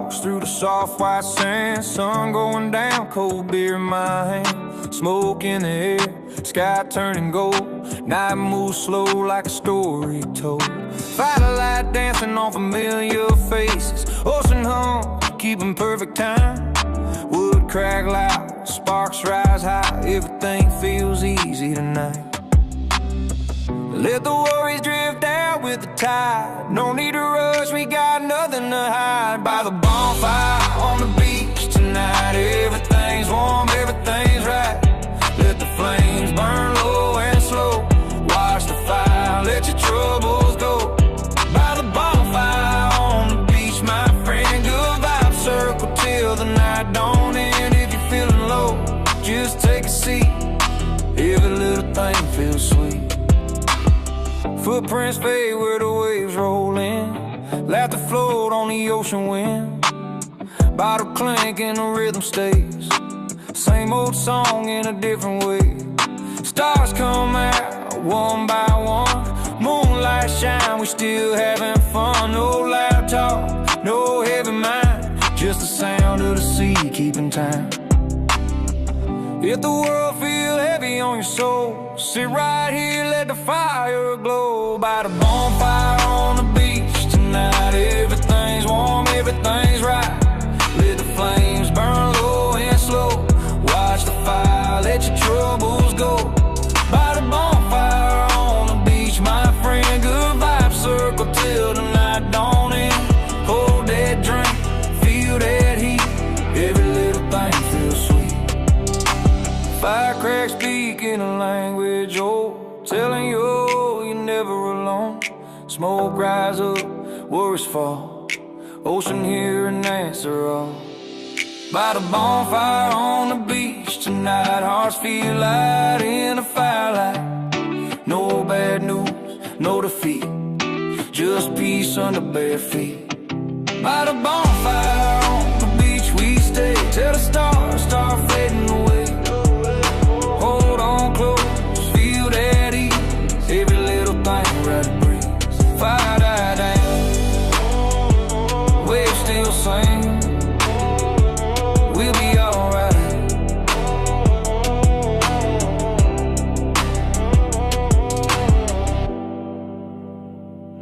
walks through the soft white sand. Sun going down, cold beer in my hand. Smoke in the air, sky turning gold. Night moves slow like a story told. Firelight dancing on familiar faces. Ocean hum, keeping perfect time. Wood crack loud, sparks rise high. Everything feels easy tonight. Let the worries drift out with the tide. No need to rush, we got nothing to hide. By the bonfire on the beach tonight. Everything's warm, everything's right. Let the flames burn low and slow. Watch the fire, let your troubles go. By the bonfire on the beach, my friend. Good vibes circle till the night dawn. And if you're feeling low, just take a seat. Every little thing feels sweet. Footprints fade where the waves roll in. Laughter float on the ocean wind. Bottle clink and the rhythm stays. Same old song in a different way. Stars come out one by one. Moonlight shine, we still having fun. No loud talk, no heavy mind. Just the sound of the sea keeping time. If the world feel heavy on your soul, sit right here, let the fire glow. By the bonfire on the beach tonight. Everything's warm, everything's right. Let the flames burn low and slow. Watch the fire, let your troubles go. By the bonfire on the beach, my friend. Good vibes circle till the night dawning. Hold that drink, feel that heat. Every little thing feels sweet. Fire cracks speak in a language old, telling you you're never alone. Smoke rise up, worries fall. Ocean here and answer all. By the bonfire on the beach tonight. Hearts feel light in the firelight. No bad news, no defeat. Just peace under bare feet. By the bonfire on the beach we stay till the stars start fading away.